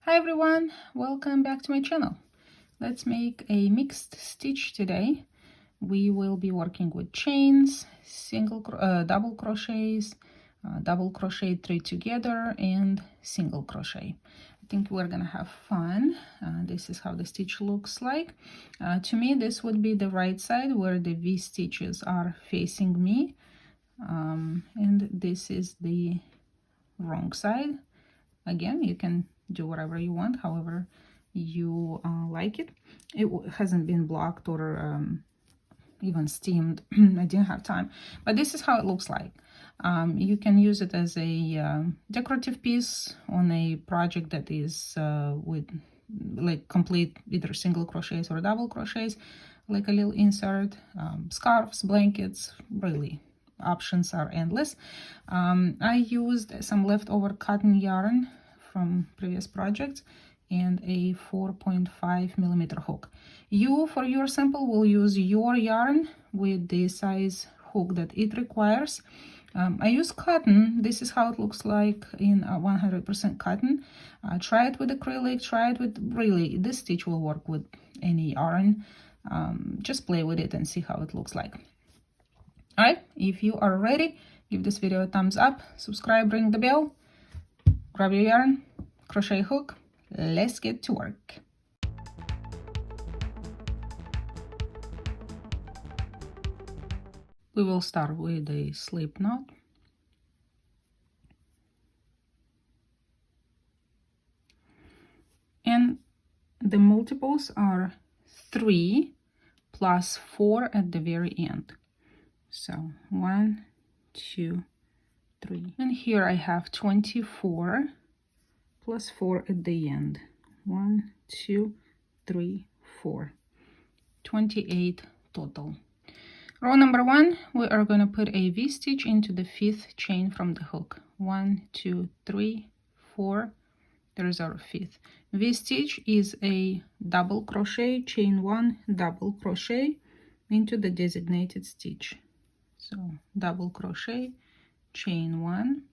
Hi everyone, welcome back to my channel. Let's make a mixed stitch today. We will be working with chains, double crochets, double crochet 3 together, and single crochet. I think we're gonna have fun. This is how the stitch looks like. To me, this would be the right side where the V stitches are facing me, and this is the wrong side. Again, you can do whatever you want, however you like it. It hasn't been blocked or even steamed. I didn't have time, but this is how it looks like. You can use it as a decorative piece on a project that is with like complete either single crochets or double crochets, like a little insert, scarves, blankets, really options are endless. I used some leftover cotton yarn from previous projects and a 4.5 millimeter hook. You, for your sample, will use your yarn with the size hook that it requires. I use cotton. This is how it looks like in 100% cotton. Try it with acrylic, try it with, really, this stitch will work with any yarn. Just play with it and see how it looks like. All right, if you are ready, give this video a thumbs up, subscribe, ring the bell, grab your yarn, crochet hook. Let's get to work. We will start with a slip knot. And the multiples are 3 plus 4 at the very end. So 1, 2, 3. And here I have 24 plus 4 at the end. 1, 2, 3, 4. 28 total. Row number 1, we are going to put a V-stitch into the 5th chain from the hook. 1, 2, 3, 4. There's our 5th. V-stitch is a double crochet, chain 1, double crochet into the designated stitch. So double crochet, chain 1,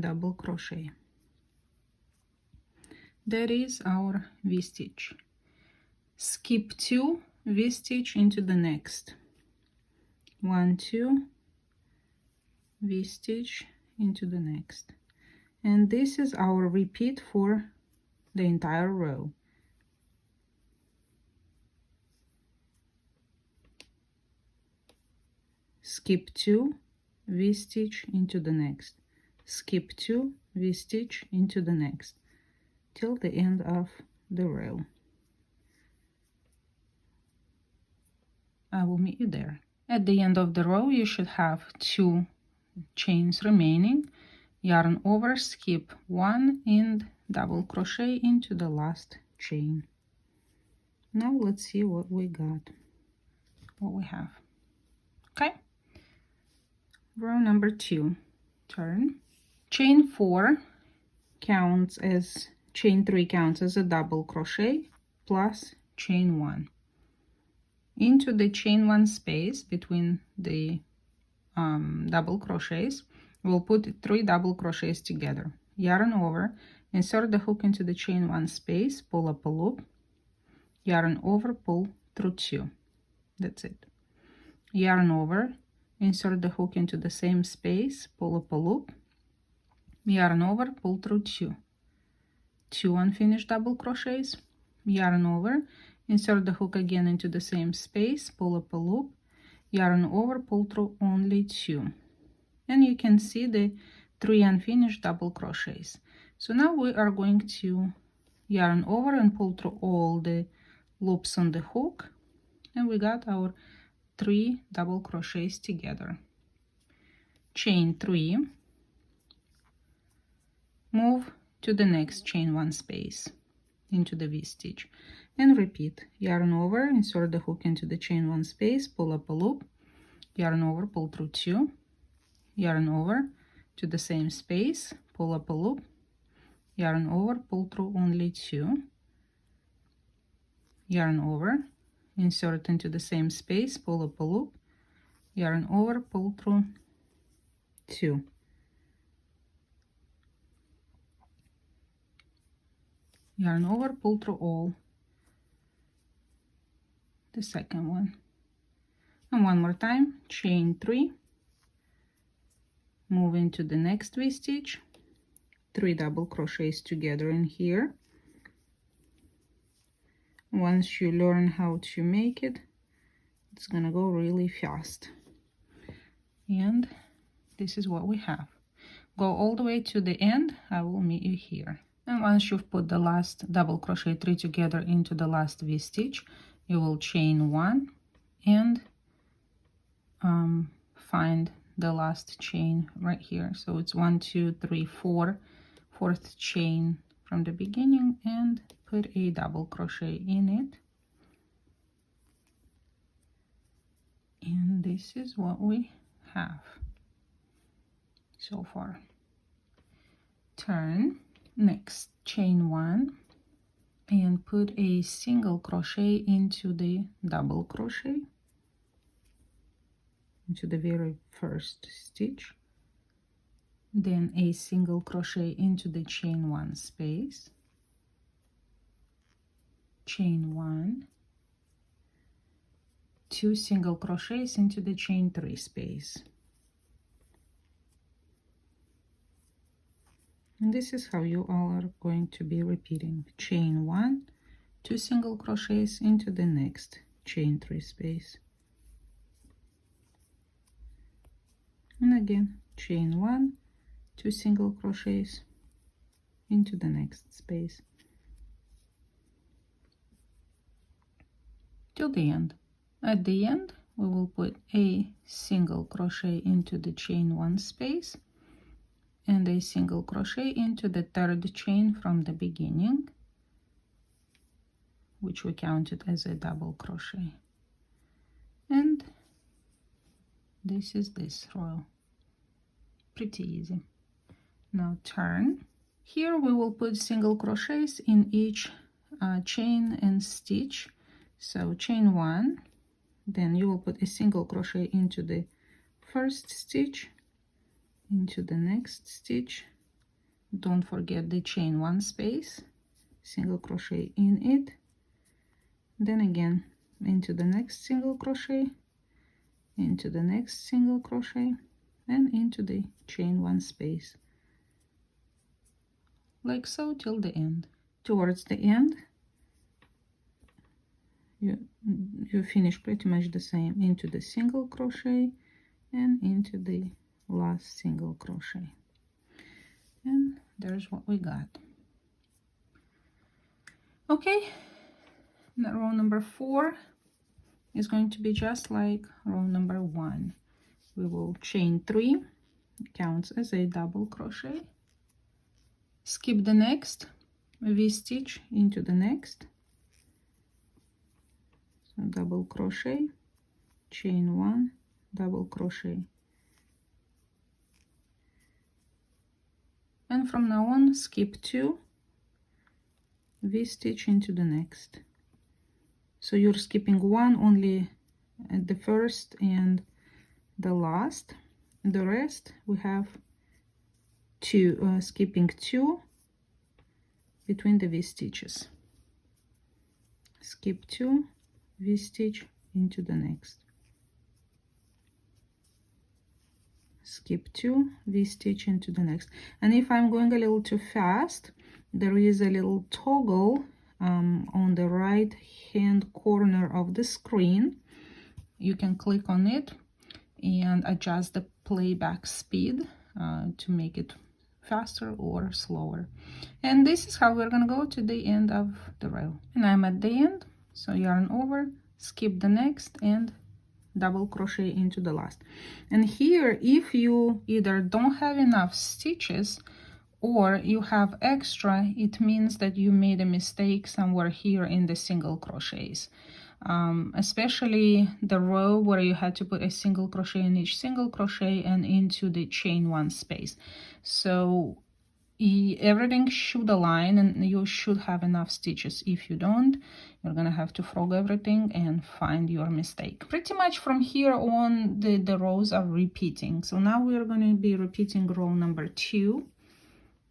double crochet. That is our V-stitch. Skip 2, V-stitch into the next. 1, 2, V-stitch into the next. And this is our repeat for the entire row. Skip 2, V-stitch into the next. Skip 2, V-stitch into the next till the end of the row. I will meet you there. At the end of the row, you should have 2 chains remaining. Yarn over, skip 1, and double crochet into the last chain. Now let's see what we got, what we have. Okay, row number 2, turn. Chain 4 counts as, chain 3 counts as a double crochet plus chain 1. Into the chain 1 space between the double crochets, we'll put 3 double crochets together. Yarn over, insert the hook into the chain 1 space, pull up a loop, yarn over, pull through 2. That's it. Yarn over, insert the hook into the same space, pull up a loop, yarn over, pull through 2. 2 unfinished double crochets, yarn over, insert the hook again into the same space, pull up a loop, yarn over, pull through only 2. And you can see the 3 unfinished double crochets. So now we are going to yarn over and pull through all the loops on the hook, and we got our 3 double crochets together. Chain 3, move to the next chain 1 space into the V-stitch and repeat. Yarn over, insert the hook into the chain 1 space, pull up a loop, yarn over, pull through 2, yarn over to the same space, pull up a loop, yarn over, pull through only 2, yarn over, insert into the same space, pull up a loop, yarn over, pull through 2. yarn over, pull through all the second one, and one more time, chain 3, move into the next V-stitch, 3 double crochets together in here. Once you learn how to make it, it's gonna go really fast. And this is what we have. Go all the way to the end. I will meet you here. And once you've put the last double crochet 3 together into the last V-stitch, you will chain 1 and find the last chain right here. So it's 1, 2, 3, 4, fourth chain from the beginning, and put a double crochet in it. And this is what we have so far. Turn, next chain 1 and put a single crochet into the double crochet, into the very first stitch, then a single crochet into the chain 1 space, chain 1, 2 single crochets into the chain 3 space. And this is how you all are going to be repeating. Chain 1, 2 single crochets into the next chain 3 space. And again, chain 1, 2 single crochets into the next space. Till the end. At the end, we will put a single crochet into the chain 1 space and a single crochet into the third chain from the beginning, which we counted as a double crochet. And this is this row. Pretty easy. Now turn. Here we will put single crochets in each chain and stitch. So chain 1, then you will put a single crochet into the first stitch, into the next stitch. Don't forget the chain 1 space, single crochet in it, then again into the next single crochet, into the next single crochet, and into the chain 1 space, like so, till the end. Towards the end, you finish pretty much the same, into the single crochet and into the last single crochet. And there's what we got. Okay, now row number 4 is going to be just like row number 1. We will chain 3, counts as a double crochet, skip the next V-stitch into the next, so double crochet, chain 1, double crochet, and from now on skip 2, V-stitch into the next. So you're skipping 1 only at the first and the last. The rest we have skipping 2 between the V-stitches. Skip 2, V-stitch into the next. Skip 2, V-stitch into the next. And if I'm going a little too fast, there is a little toggle on the right hand corner of the screen. You can click on it and adjust the playback speed to make it faster or slower. And this is how we're gonna go to the end of the row. And I'm at the end, so yarn over, skip the next, and double crochet into the last. And here, if you either don't have enough stitches or you have extra, it means that you made a mistake somewhere here in the single crochets. Especially the row where you had to put a single crochet in each single crochet and into the chain 1 space. So everything should align and you should have enough stitches. If you don't, you're gonna have to frog everything and find your mistake. Pretty much from here on the rows are repeating. So now we're going to be repeating row number 2,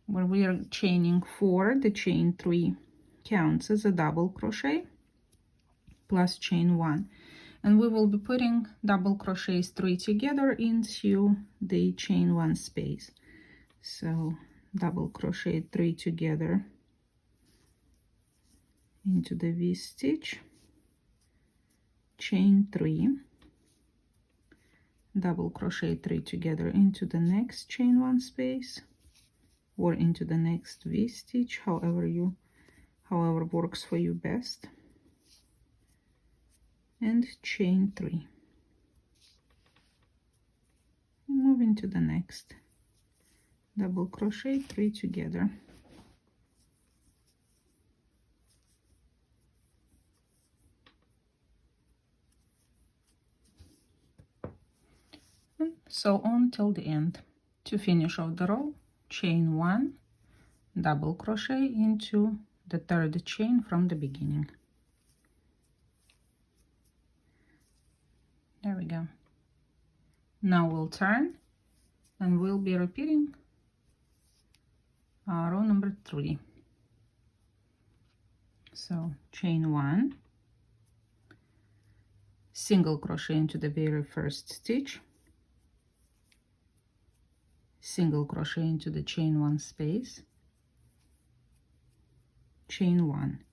where we are chaining 4, the chain 3 counts as a double crochet plus chain 1, and we will be putting double crochets 3 together into the chain 1 space. So double crochet 3 together into the V-stitch, chain 3, double crochet 3 together into the next chain 1 space or into the next V-stitch, however works for you best, and chain 3. Move into the next, double crochet 3 together. And so on till the end. To finish off the row, chain 1, double crochet into the third chain from the beginning. There we go. Now we'll turn and we'll be repeating row number 3. So chain 1, single crochet into the very first stitch, single crochet into the chain 1 space, chain 1,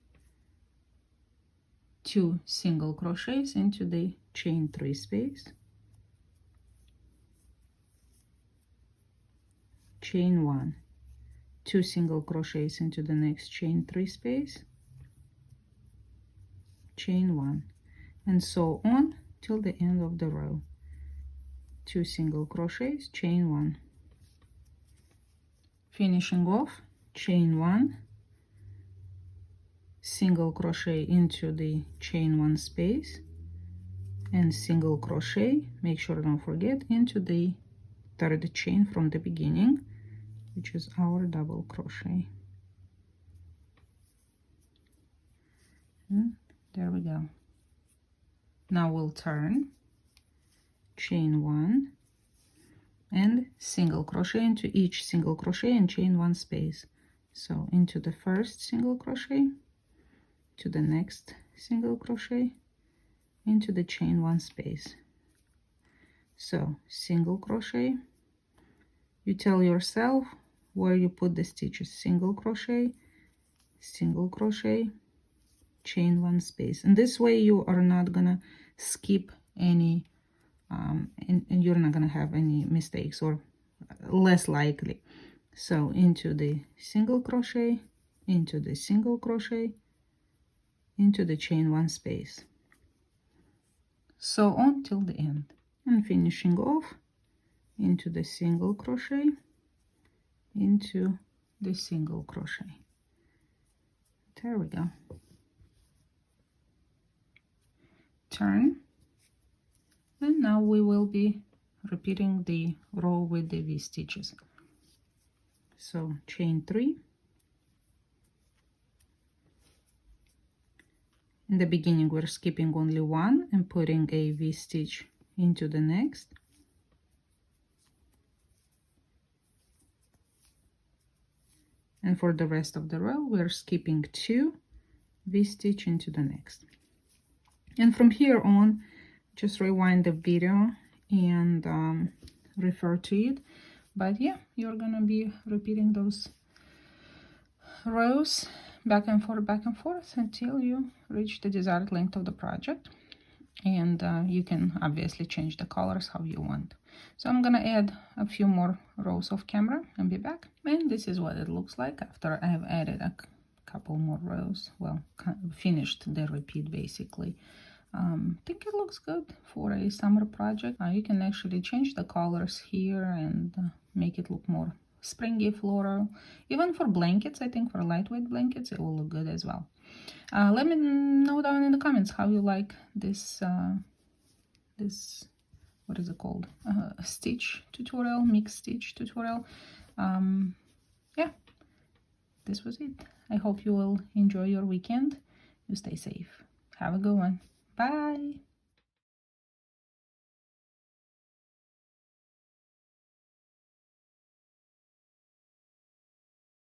2 single crochets into the chain 3 space, chain 1, 2 single crochets into the next chain 3 space, chain 1, and so on till the end of the row. 2 single crochets, chain 1. Finishing off, chain 1, single crochet into the chain 1 space, and single crochet, make sure don't forget, into the third chain from the beginning, which is our double crochet. And there we go. Now we'll turn, chain 1, and single crochet into each single crochet and chain 1 space. So into the first single crochet, to the next single crochet, into the chain 1 space. So single crochet, you tell yourself where you put the stitches, single crochet, chain 1 space, and this way you are not gonna skip any and you're not gonna have any mistakes, or less likely. So into the single crochet, into the single crochet, into the chain 1 space, so on till the end, and finishing off into the single crochet, into the single crochet. There we go. Turn, and now we will be repeating the row with the V stitches. So chain 3, in the beginning we're skipping only 1 and putting a V stitch into the next, and for the rest of the row we're skipping 2 V stitch into the next. And from here on, just rewind the video and refer to it. But yeah, you're gonna be repeating those rows back and forth until you reach the desired length of the project. And you can obviously change the colors how you want. So I'm gonna add a few more rows off camera and be back. And this is what it looks like after I have added a couple more rows. Well, finished the repeat basically. I think it looks good for a summer project. You can actually change the colors here and make it look more springy, floral. Even for blankets, I think for lightweight blankets, it will look good as well. Let me know down in the comments how you like this, this, what is it called? Stitch tutorial, mixed stitch tutorial. Yeah, this was it. I hope you will enjoy your weekend. You stay safe. Have a good one. Bye.